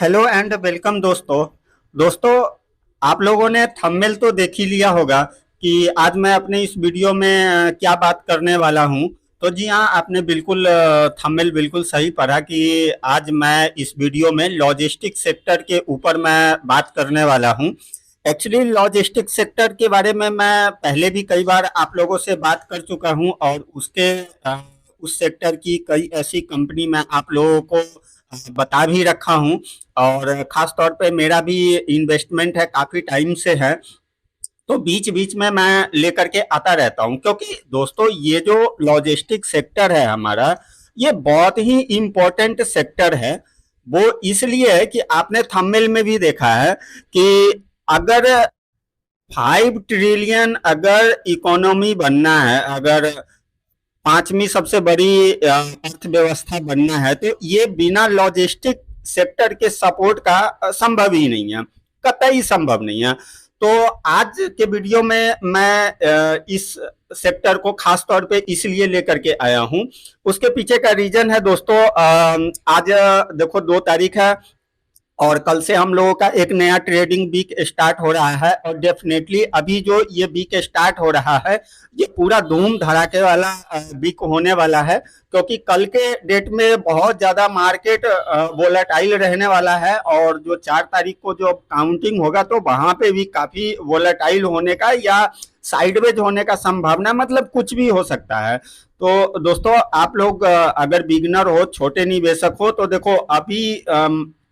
Hello and welcome दोस्तों। दोस्तों, आप लोगों ने थंबनेल तो देख ही लिया होगा कि आज मैं अपने इस वीडियो में क्या बात करने वाला हूं। तो जी हाँ, आपने बिल्कुल थंबनेल बिल्कुल सही पढ़ा कि आज मैं इस वीडियो में लॉजिस्टिक सेक्टर के ऊपर मैं बात करने वाला हूं। एक्चुअली लॉजिस्टिक सेक्टर के बारे में मैं पहले भी कई बार आप लोगों से बात कर चुका हूं और उस सेक्टर की कई ऐसी कंपनी मैं आप लोगों को बता भी रखा हूं। और खास तौर पे मेरा भी इन्वेस्टमेंट है, काफी टाइम से है। तो बीच बीच में मैं लेकर के आता रहता हूं, क्योंकि दोस्तों ये जो लॉजिस्टिक सेक्टर है हमारा, ये बहुत ही इम्पोर्टेंट सेक्टर है। वो इसलिए है कि आपने थंबनेल में भी देखा है कि अगर 5 ट्रिलियन अगर इकोनॉमी बनना है, अगर पांचवी सबसे बड़ी अर्थव्यवस्था बनना है, तो ये बिना लॉजिस्टिक सेक्टर के सपोर्ट का संभव ही नहीं है, कतई संभव नहीं है। तो आज के वीडियो में मैं इस सेक्टर को खास तौर पे इसलिए लेकर के आया हूं। उसके पीछे का रीजन है दोस्तों, आज देखो 2 तारीख है और कल से हम लोगों का एक नया ट्रेडिंग वीक स्टार्ट हो रहा है। और डेफिनेटली अभी जो ये वीक स्टार्ट हो रहा है, ये पूरा धूम धड़ाके वाला वीक होने वाला है, क्योंकि कल के डेट में बहुत ज्यादा मार्केट वोलेटाइल रहने वाला है। और जो 4 तारीख को जो काउंटिंग होगा, तो वहां पे भी काफी वोलेटाइल होने का या साइडवेज होने का संभावना, मतलब कुछ भी हो सकता है। तो दोस्तों, आप लोग अगर बिगनर हो, छोटे निवेशक हो, तो देखो अभी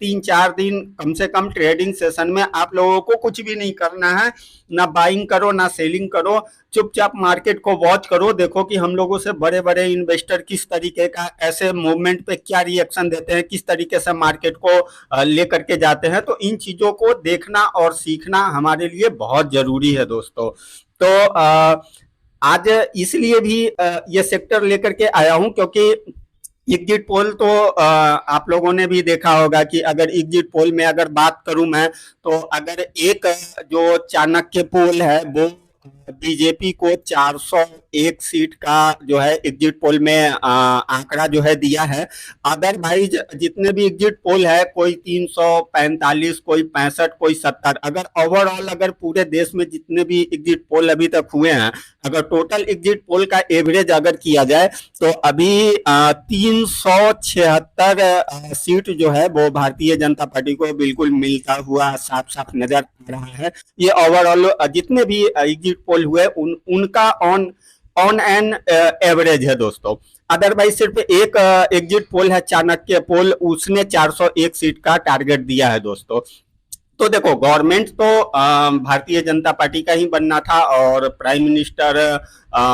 3-4 दिन कम से कम ट्रेडिंग सेशन में आप लोगों को कुछ भी नहीं करना है। ना बाइंग करो ना सेलिंग करो, चुपचाप मार्केट को वॉच करो। देखो कि हम लोगों से बड़े बड़े इन्वेस्टर किस तरीके का ऐसे मूवमेंट पे क्या रिएक्शन देते हैं, किस तरीके से मार्केट को लेकर के जाते हैं। तो इन चीजों को देखना और सीखना हमारे लिए बहुत जरूरी है दोस्तों। तो आज इसलिए भी ये सेक्टर लेकर के आया हूं, क्योंकि एग्जिट पोल तो आप लोगों ने भी देखा होगा कि अगर एग्जिट पोल में अगर बात करूं मैं, तो अगर एक जो चाणक्य पोल है, वो बीजेपी को 401 सीट का जो है एग्जिट पोल में आंकड़ा जो है दिया है। अदरवाइज जितने भी एग्जिट पोल है, कोई 345, कोई 65, कोई 70, अगर ओवरऑल अगर पूरे देश में जितने भी एग्जिट पोल अभी तक हुए हैं, अगर टोटल एग्जिट पोल का एवरेज अगर किया जाए, तो अभी 376 सीट जो है वो भारतीय जनता पार्टी को बिल्कुल मिलता हुआ साफ साफ नजर आ रहा है। ये ओवरऑल जितने भी एग्जिट पोल हुए उनका ऑन ऑन एन एवरेज है दोस्तों। अदरवाइज सिर्फ एक एग्जिट पोल है, चाणक्य पोल, उसने 401 सीट का टारगेट दिया है दोस्तों। तो देखो, गवर्नमेंट तो भारतीय जनता पार्टी का ही बनना था और प्राइम मिनिस्टर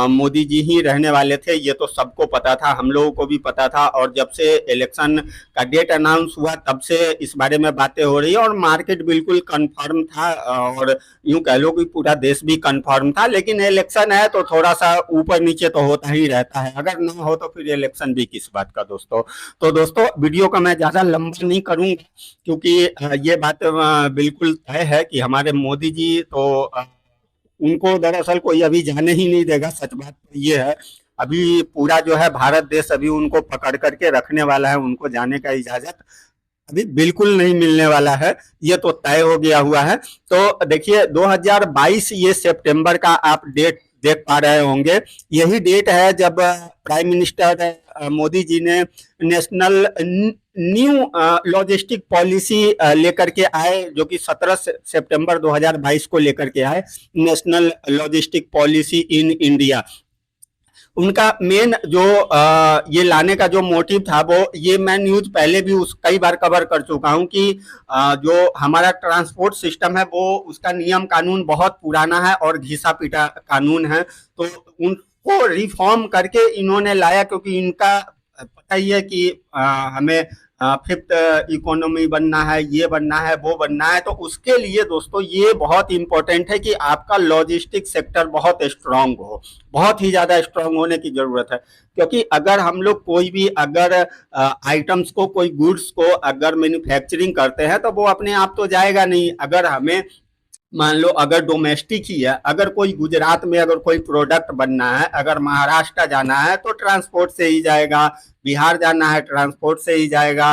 मोदी जी ही रहने वाले थे, ये तो सबको पता था, हम लोगों को भी पता था। और जब से इलेक्शन का डेट अनाउंस हुआ, तब से इस बारे में बातें हो रही है और मार्केट बिल्कुल कंफर्म था, और यूं कह लो कि पूरा देश भी कंफर्म था। लेकिन इलेक्शन है तो थोड़ा सा ऊपर नीचे तो होता ही रहता है, अगर ना हो तो फिर इलेक्शन भी किस बात का दोस्तों। तो दोस्तों, वीडियो का मैं ज्यादा लंबा नहीं करूंगा, क्योंकि ये बात बिल्कुल तय है कि हमारे मोदी जी तो उनको दरअसल कोई अभी जाने ही नहीं देगा। सच बात तो ये है, अभी पूरा जो है भारत देश अभी उनको पकड़ करके रखने वाला है, उनको जाने का इजाजत अभी बिल्कुल नहीं मिलने वाला है, ये तो तय हो गया हुआ है। तो देखिए, 2022 ये सितंबर का आप डेट देख पा रहे होंगे, यही डेट है जब प्राइम मिनिस्टर मोदी जी ने नेशनल न्यू लॉजिस्टिक पॉलिसी लेकर के आए, जो कि 17 सितंबर 2022 को लेकर के आए, national logistic policy in India. उनका मेन जो ये लाने का जो मोटिव था, वो ये मैं न्यूज पहले भी उस कई बार कवर कर चुका हूं कि जो हमारा ट्रांसपोर्ट सिस्टम है, वो उसका नियम कानून बहुत पुराना है और घिसा पीटा कानून है। तो उनको रिफॉर्म करके इन्होंने लाया, क्योंकि इनका पता ही है कि हमें फिफ्थ इकोनॉमी बनना है, ये बनना है, वो बनना है। तो उसके लिए दोस्तों ये बहुत इंपॉर्टेंट है कि आपका लॉजिस्टिक सेक्टर बहुत स्ट्रांग हो, बहुत ही ज्यादा स्ट्रांग होने की जरूरत है। क्योंकि अगर हम लोग कोई भी अगर आइटम्स को, कोई गुड्स को अगर मैन्युफैक्चरिंग करते हैं, तो वो अपने आप तो जाएगा नहीं। अगर हमें मान लो अगर डोमेस्टिक ही है, अगर कोई गुजरात में अगर कोई प्रोडक्ट बनना है, अगर महाराष्ट्र जाना है तो ट्रांसपोर्ट से ही जाएगा, बिहार जाना है ट्रांसपोर्ट से ही जाएगा,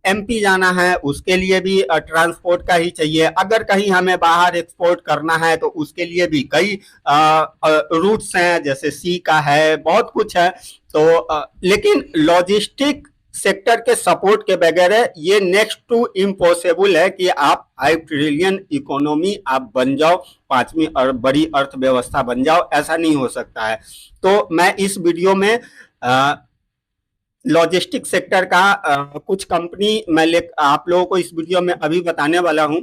एमपी जाना है उसके लिए भी ट्रांसपोर्ट का ही चाहिए। अगर कहीं हमें बाहर एक्सपोर्ट करना है तो उसके लिए भी कई रूट्स हैं, जैसे सी का है, बहुत कुछ है। तो लेकिन लॉजिस्टिक सेक्टर के सपोर्ट के बगैर ये नेक्स्ट टू इम्पॉसिबल है कि आप 5 ट्रिलियन इकोनॉमी आप बन जाओ, पांचवी बड़ी अर्थव्यवस्था बन जाओ, ऐसा नहीं हो सकता है। तो मैं इस वीडियो में लॉजिस्टिक सेक्टर का कुछ कंपनी मैं आप लोगों को इस वीडियो में अभी बताने वाला हूं।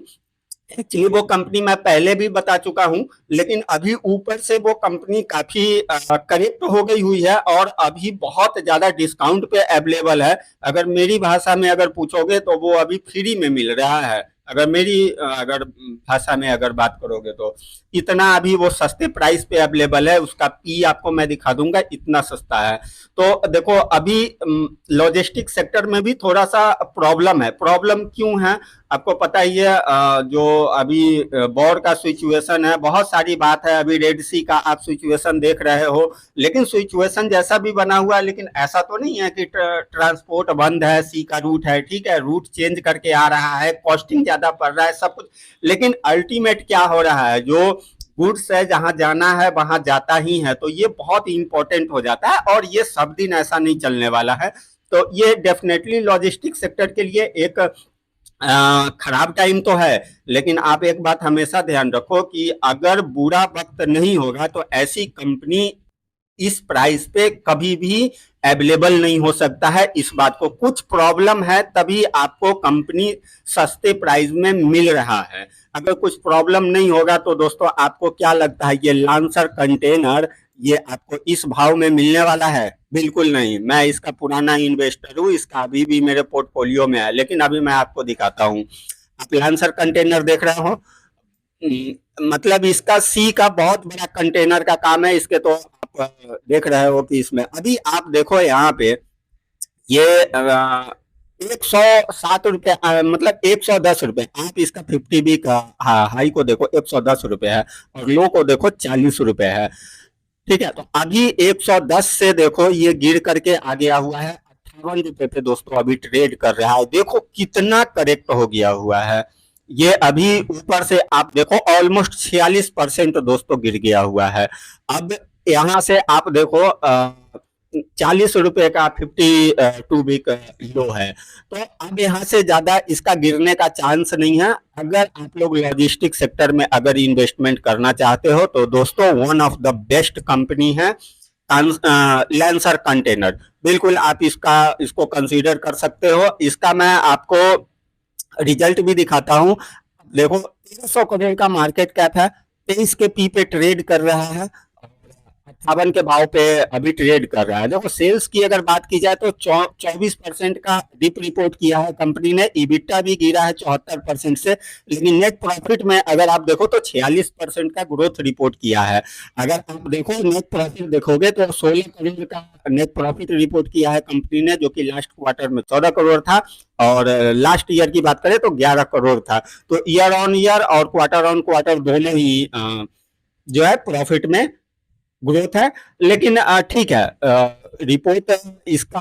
एक्चुअली वो कंपनी मैं पहले भी बता चुका हूं, लेकिन अभी ऊपर से वो कंपनी काफी करेक्ट हो गई हुई है और अभी बहुत ज्यादा डिस्काउंट पे अवेलेबल है। अगर मेरी भाषा में अगर पूछोगे तो वो अभी फ्री में मिल रहा है। अगर मेरी अगर भाषा में अगर बात करोगे तो इतना अभी वो सस्ते प्राइस पे अवेलेबल है। उसका पी आपको मैं दिखा दूंगा, इतना सस्ता है। तो देखो अभी लॉजिस्टिक सेक्टर में भी थोड़ा सा प्रॉब्लम है। प्रॉब्लम क्यों है आपको पता ही है, जो अभी वॉर का सिचुएशन है, बहुत सारी बात है। अभी रेड सी का आप सिचुएशन देख रहे हो, लेकिन सिचुएशन जैसा भी बना हुआ है, लेकिन ऐसा तो नहीं है कि ट्रांसपोर्ट बंद है, सी का रूट है, ठीक है, रूट चेंज करके आ रहा है, कॉस्टिंग ज्यादा पड़ रहा है, सब कुछ। लेकिन अल्टीमेट क्या हो रहा है, जो गुड्स है जहां जाना है वहां जाता ही है। तो ये बहुत इंपॉर्टेंट हो जाता है और ये सब दिन ऐसा नहीं चलने वाला है। तो ये डेफिनेटली लॉजिस्टिक सेक्टर के लिए एक खराब टाइम तो है, लेकिन आप एक बात हमेशा ध्यान रखो कि अगर बुरा वक्त नहीं होगा तो ऐसी कंपनी इस प्राइस पे कभी भी अवेलेबल नहीं हो सकता है। इस बात को कुछ प्रॉब्लम है तभी आपको कंपनी सस्ते प्राइस में मिल रहा है। अगर कुछ प्रॉब्लम नहीं होगा तो दोस्तों आपको क्या लगता है ये लांसर कंटेनर ये आपको इस भाव में मिलने वाला है? बिल्कुल नहीं। मैं इसका पुराना इन्वेस्टर हूँ, इसका अभी भी मेरे पोर्टफोलियो में है, लेकिन अभी मैं आपको दिखाता हूँ। आप लांसर कंटेनर देख रहे हो, मतलब इसका सी का बहुत बड़ा कंटेनर का काम है। इसके तो आप देख रहे हो कि इसमें अभी आप देखो यहाँ पे ये 107 रुपए, मतलब 110 रुपए। आप इसका 50 बी का हाई को देखो 110 रुपए है और लो को देखो 40 रुपए है, ठीक है। तो अभी 110 से देखो ये गिर करके आ गया हुआ है 58 रुपए पे दोस्तों अभी ट्रेड कर रहा है। देखो कितना करेक्ट हो गया हुआ है। ये अभी ऊपर से आप देखो ऑलमोस्ट 46% दोस्तों गिर गया हुआ है। अब यहाँ से आप देखो 40 रुपए का 52 वीक लो है। तो अब यहाँ से ज्यादा इसका गिरने का चांस नहीं है। अगर आप लोग लॉजिस्टिक सेक्टर में अगर इन्वेस्टमेंट करना चाहते हो तो दोस्तों one of the best company है लांसर कंटेनर। बिल्कुल आप इसको कंसीडर कर सकते हो। इसका मैं आपको रिजल्ट भी दिखाता हूँ। देखो 1300 करोड़ का मार्केट कैप है, 23 के पी पे ट्रेड कर रहा है, 58 के भाव पे अभी ट्रेड कर रहा है। देखो सेल्स की अगर बात की जाए तो 24% का डिप रिपोर्ट किया है कंपनी ने। इबिटा भी गिरा है 74% से, लेकिन नेट प्रॉफिट में अगर आप देखो तो 46% का ग्रोथ रिपोर्ट किया है। अगर आप देखो नेट प्रॉफिट देखोगे तो 16 करोड़ का नेट प्रॉफिट रिपोर्ट किया है कंपनी ने, जो कि लास्ट क्वार्टर में 14 करोड़ था और लास्ट ईयर की बात करें तो 11 करोड़ था। तो ईयर ऑन ईयर और क्वार्टर ऑन क्वार्टर दोनों ही जो है प्रॉफिट में ग्रोथ है। लेकिन ठीक है, रिपोर्ट इसका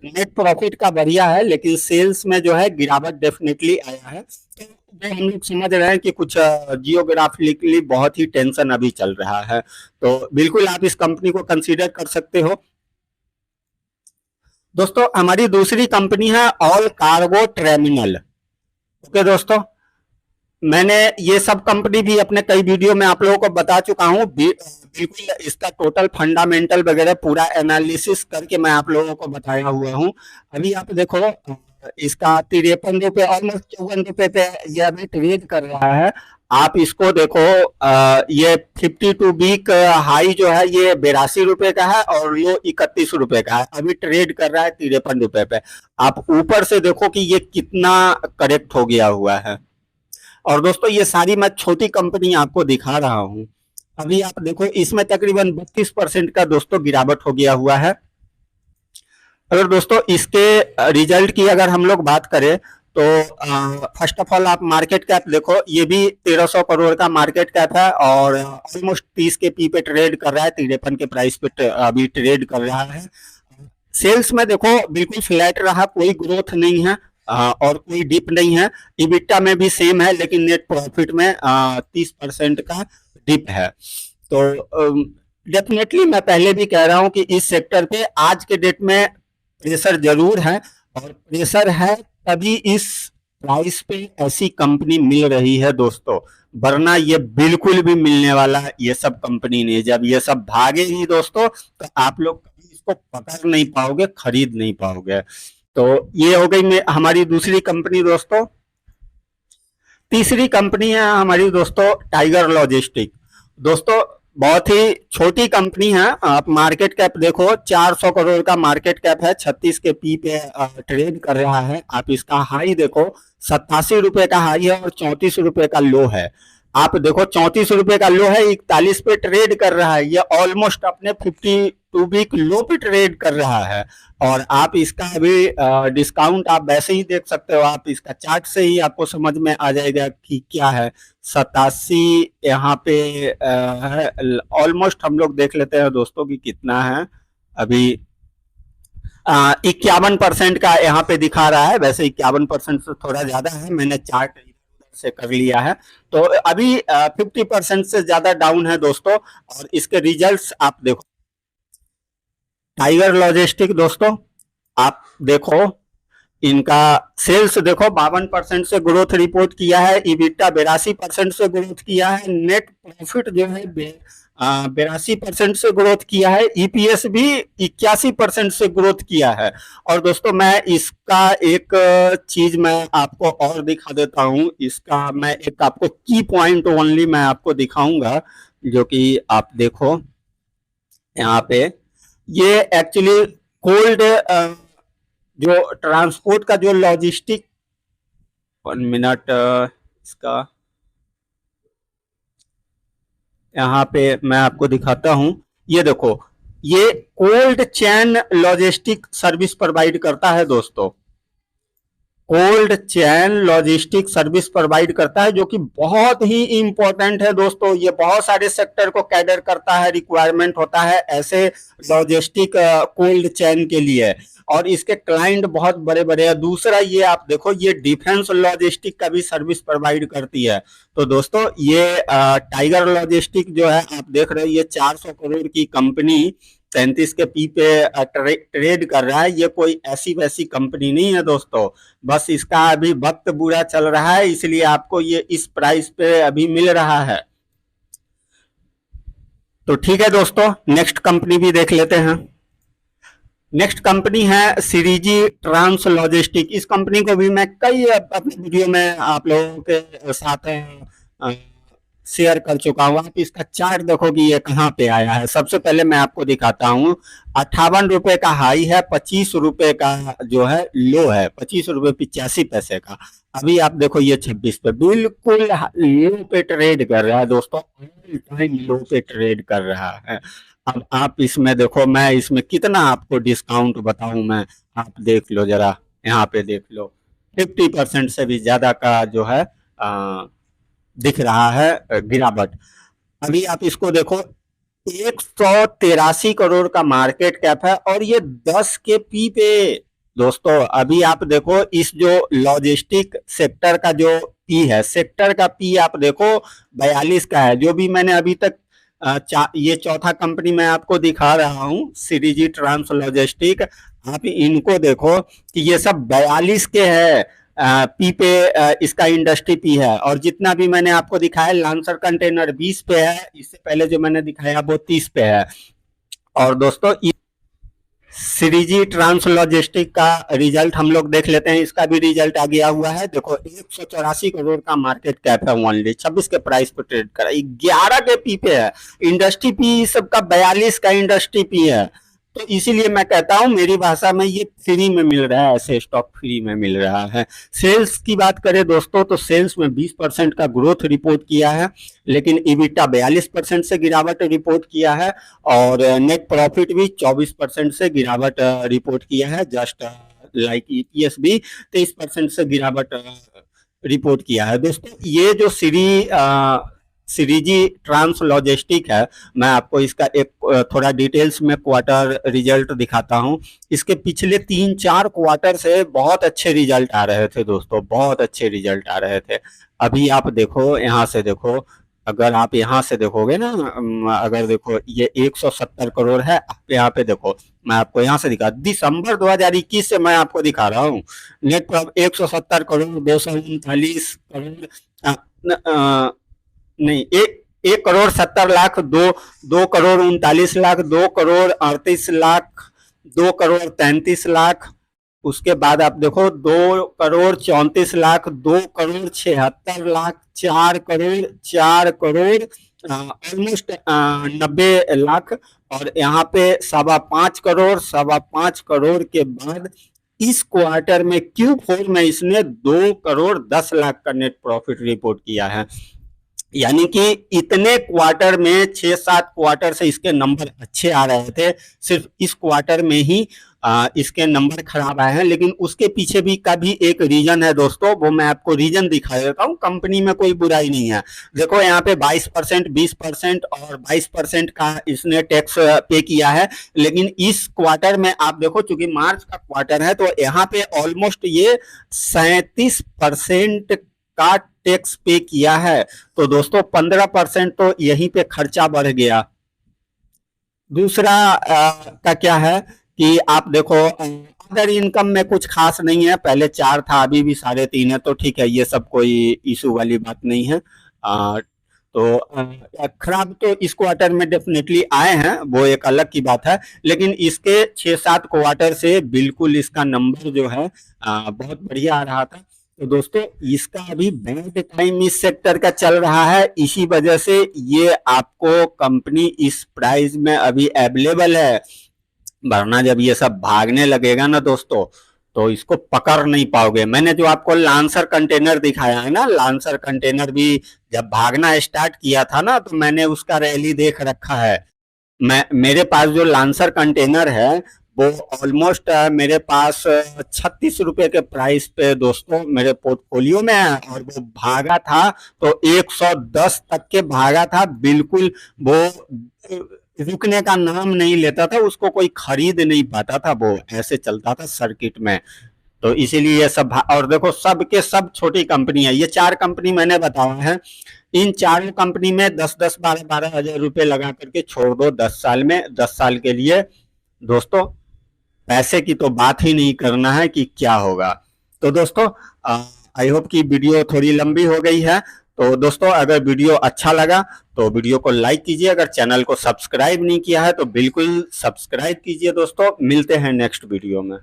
नेट प्रॉफिट का बढ़िया है, लेकिन सेल्स में जो है गिरावट डेफिनेटली आया है। तो जो हम लोग समझ रहे हैं कि कुछ जियोग्राफिकली बहुत ही टेंशन अभी चल रहा है। तो बिल्कुल आप इस कंपनी को कंसीडर कर सकते हो। दोस्तों हमारी दूसरी कंपनी है ऑल कार्गो टर्मिनल। ओके दोस्तों, मैंने ये सब कंपनी भी अपने कई वीडियो में आप लोगों को बता चुका हूँ। बिल्कुल इसका टोटल फंडामेंटल वगैरह पूरा एनालिसिस करके मैं आप लोगों को बताया हुआ हूँ। अभी आप देखो इसका 53 रुपए ऑलमोस्ट 54 रुपए पे ये अभी ट्रेड कर रहा है। आप इसको देखो, ये 52 वीक हाई जो है ये 82 रुपए का है और लो 31 रुपए का है। अभी ट्रेड कर रहा है 53 रुपए पे। आप ऊपर से देखो कि ये कितना करेक्ट हो गया हुआ है। और दोस्तों ये सारी मैं छोटी कंपनी आपको दिखा रहा हूं। अभी आप देखो इसमें तकरीबन 32% का दोस्तों गिरावट हो गया हुआ है। अगर दोस्तों इसके रिजल्ट की अगर हम लोग बात करें तो फर्स्ट ऑफ ऑल आप मार्केट कैप देखो, ये भी 1300 करोड़ का मार्केट कैप है और ऑलमोस्ट 30 के पी पे ट्रेड कर रहा है, 53 के प्राइस पे अभी ट्रेड कर रहा है। सेल्स में देखो बिल्कुल फ्लैट रहा, कोई ग्रोथ नहीं है। और कोई डिप नहीं है। इबिटा में भी सेम है, लेकिन नेट प्रॉफिट में 30% का डिप है। तो डेफिनेटली मैं पहले भी कह रहा हूं कि इस सेक्टर पे आज के डेट में प्रेशर जरूर है, और प्रेशर है तभी इस प्राइस पे ऐसी कंपनी मिल रही है दोस्तों, वरना ये बिल्कुल भी मिलने वाला ये सब कंपनी नहीं। जब ये सब भागेगी दोस्तों, तो आप लोग कभी इसको पकड़ नहीं पाओगे, खरीद नहीं पाओगे। तो ये हो गई हमारी दूसरी कंपनी दोस्तों। तीसरी कंपनी है हमारी दोस्तों टाइगर लॉजिस्टिक। दोस्तों बहुत ही छोटी कंपनी है, आप मार्केट कैप देखो 400 करोड़ का मार्केट कैप है, 36 के पी पे ट्रेड कर रहा है। आप इसका हाई देखो 87 रुपए का हाई है और 34 रुपए का लो है। आप देखो 34 रुपए का लो है, 41 पे ट्रेड कर रहा है, ये ऑलमोस्ट अपने 52 वीक लो पे ट्रेड कर रहा है। और आप इसका अभी डिस्काउंट आप वैसे ही देख सकते हो, आप इसका चार्ट से ही आपको समझ में आ जाएगा कि क्या है। 87 यहाँ पे है, ऑलमोस्ट हम लोग देख लेते हैं दोस्तों कि कितना है अभी। 51% का यहाँ पे दिखा रहा है, वैसे 51% से थोड़ा ज्यादा है, मैंने चार्ट से कर लिया है। तो अभी 50% से ज्यादा डाउन है दोस्तों। और इसके रिजल्ट्स आप देखो, टाइगर लॉजिस्टिक दोस्तों आप देखो, इनका सेल्स देखो 52% से ग्रोथ रिपोर्ट किया है, इबिटा 82% से ग्रोथ किया है, नेट प्रॉफिट जो है 82% से ग्रोथ किया है, ईपीएस भी 81% से ग्रोथ किया है। और दोस्तों मैं इसका एक चीज मैं आपको और दिखा देता हूं, इसका मैं एक आपको की पॉइंट ओनली मैं आपको दिखाऊंगा, जो कि आप देखो यहाँ पे। ये एक्चुअली कोल्ड जो ट्रांसपोर्ट का जो लॉजिस्टिक, 1 मिनट इसका यहाँ पे मैं आपको दिखाता हूं। ये देखो, ये cold chain logistic service provide करता है दोस्तों, cold chain logistic service provide करता है, जो कि बहुत ही इंपॉर्टेंट है दोस्तों। ये बहुत सारे सेक्टर को कैडर करता है, रिक्वायरमेंट होता है ऐसे लॉजिस्टिक कोल्ड चैन के लिए, और इसके क्लाइंट बहुत बड़े बड़े हैं। दूसरा ये आप देखो, ये डिफेंस लॉजिस्टिक का भी सर्विस प्रोवाइड करती है। तो दोस्तों ये टाइगर लॉजिस्टिक जो है आप देख रहे हो, ये 400 करोड़ की कंपनी 33 के पी पे ट्रेड कर रहा है। ये कोई ऐसी वैसी कंपनी नहीं है दोस्तों, बस इसका अभी वक्त बुरा चल रहा है, इसलिए आपको ये इस प्राइस पे अभी मिल रहा है। तो ठीक है दोस्तों, नेक्स्ट कंपनी भी देख लेते हैं। नेक्स्ट कंपनी है सीरीजी ट्रांस लॉजिस्टिक। इस कंपनी को भी मैं कई अपने वीडियो में आप लोगों के साथ शेयर कर चुका हूँ। आप इसका चार्ट देखो कि ये कहाँ पे आया है। सबसे पहले मैं आपको दिखाता हूँ, 58 रुपए का हाई है, 25 रुपए का जो है लो है, 25 रुपए 85 पैसे का। अभी आप देखो ये 26 पे बिल्कुल लो पे ट्रेड कर रहा है दोस्तों, ऑल टाइम लो पे ट्रेड कर रहा है। अब आप इसमें देखो, मैं इसमें कितना आपको डिस्काउंट बताऊं मैं, आप देख लो जरा, यहाँ पे देख लो 50% से भी ज्यादा का जो है दिख रहा है गिरावट। अभी आप इसको देखो, 183 करोड़ का मार्केट कैप है और ये 10 के पी पे। दोस्तों अभी आप देखो, इस जो लॉजिस्टिक सेक्टर का जो पी है, सेक्टर का पी आप देखो 42 का है। जो भी मैंने अभी तक ये चौथा कंपनी मैं आपको दिखा रहा हूं, सीरीजी ट्रांस लॉजिस्टिक, आप इनको देखो कि ये सब 42 के है पी पे, इसका इंडस्ट्री पी है। और जितना भी मैंने आपको दिखाया, लांसर कंटेनर 20 पे है, इससे पहले जो मैंने दिखाया वो 30 पे है। और दोस्तों सीरीजी ट्रांस लॉजिस्टिक का रिजल्ट हम लोग देख लेते हैं। इसका भी रिजल्ट आ गया हुआ है, देखो 184 करोड़ का मार्केट कैप है, ओनली 26 के प्राइस पर ट्रेड करा, 11 के पी पे है। इंडस्ट्री पी सबका 42 का इंडस्ट्री पी है। तो इसीलिए मैं कहता हूं, मेरी भाषा में ये फ्री में मिल रहा है, ऐसे स्टॉक फ्री में मिल रहा है। सेल्स की बात करें दोस्तों, तो सेल्स में 20% का ग्रोथ रिपोर्ट किया है, लेकिन इबिटा 42% से गिरावट रिपोर्ट किया है, और नेट प्रॉफिट भी 24% से गिरावट रिपोर्ट किया है, जस्ट लाइक ईपीएस भी 23% से गिरावट रिपोर्ट किया है। दोस्तों ये जो सीरी श्रीजी ट्रांस लॉजिस्टिक है। मैं आपको इसका एक थोड़ा डिटेल्स में क्वार्टर रिजल्ट दिखाता हूं। इसके पिछले 3-4 क्वार्टर से बहुत अच्छे रिजल्ट आ रहे थे दोस्तों, बहुत अच्छे रिजल्ट आ रहे थे। अभी आप देखो, यहाँ से देखो, अगर आप यहाँ से देखोगे ना, अगर देखो ये 170 करोड़ है, आप यहाँ पे देखो, मैं आपको यहाँ से दिखा, दिसंबर 2021 से मैं आपको दिखा रहा हूँ। नेट प्रॉफिट 170 करोड़, 239 करोड़, नहीं, 1 करोड़ 70 लाख, 2 करोड़ 39 लाख, 2 करोड़ 38 लाख, 2 करोड़ 33 लाख। उसके बाद आप देखो 2 करोड़ 34 लाख, 2 करोड़ 76 लाख, 4 करोड़ ऑलमोस्ट 90 लाख। और यहाँ पे 5.25 करोड़, 5.25 करोड़ के बाद इस क्वार्टर में Q4 में इसने 2 करोड़ 10 लाख का नेट प्रॉफिट रिपोर्ट किया है। यानी कि इतने क्वार्टर में 6-7 क्वार्टर से इसके नंबर अच्छे आ रहे थे, सिर्फ इस क्वार्टर में ही इसके नंबर खराब आए हैं। लेकिन उसके पीछे भी का भी एक रीजन है दोस्तों, वो मैं आपको रीजन दिखा देता हूँ। कंपनी में कोई बुराई नहीं है। देखो यहाँ पे 22%, 20% और 22% का इसने टैक्स पे किया है। लेकिन इस क्वार्टर में आप देखो, चूंकि मार्च का क्वार्टर है, तो यहाँ पे ऑलमोस्ट ये 37% का टैक्स पे किया है। तो दोस्तों 15% तो यहीं पे खर्चा बढ़ गया। दूसरा का क्या है कि आप देखो, अदर इनकम में कुछ खास नहीं है। पहले 4 था, अभी भी 3.5 है, तो ठीक है, ये सब कोई इशू वाली बात नहीं है। तो खराब तो इस क्वार्टर में डेफिनेटली आए हैं, वो एक अलग की बात है। लेकिन इसके 6-7 क्वार्टर से बिल्कुल इसका नंबर जो है बहुत बढ़िया आ रहा था। तो दोस्तों इसका अभी बैड टाइम इस सेक्टर का चल रहा है, इसी वजह से ये आपको कंपनी इस प्राइस में अभी अवेलेबल है। वरना जब ये सब भागने लगेगा ना दोस्तों, तो इसको पकड़ नहीं पाओगे। मैंने जो आपको लांसर कंटेनर दिखाया है ना, लांसर कंटेनर भी जब भागना स्टार्ट किया था ना, तो मैंने उसका रैली देख रखा है। मेरे पास जो लांसर कंटेनर है, वो ऑलमोस्ट मेरे पास 36 रुपए के प्राइस पे दोस्तों मेरे पोर्टफोलियो में है। और वो भागा था तो 110 तक के भागा था, बिल्कुल वो रुकने का नाम नहीं लेता था, उसको कोई खरीद नहीं पाता था, वो ऐसे चलता था सर्किट में। तो इसीलिए ये सब, और देखो सब के सब छोटी कंपनी है। ये 4 कंपनी मैंने बताया है, इन चारों कंपनी में 10-10, 12-12 हजार रुपए लगा करके छोड़ दो 10 साल में, 10 साल के लिए दोस्तों, पैसे की तो बात ही नहीं करना है कि क्या होगा। तो दोस्तों आई होप कि वीडियो थोड़ी लंबी हो गई है। तो दोस्तों अगर वीडियो अच्छा लगा तो वीडियो को लाइक कीजिए, अगर चैनल को सब्सक्राइब नहीं किया है तो बिल्कुल सब्सक्राइब कीजिए दोस्तों। मिलते हैं नेक्स्ट वीडियो में।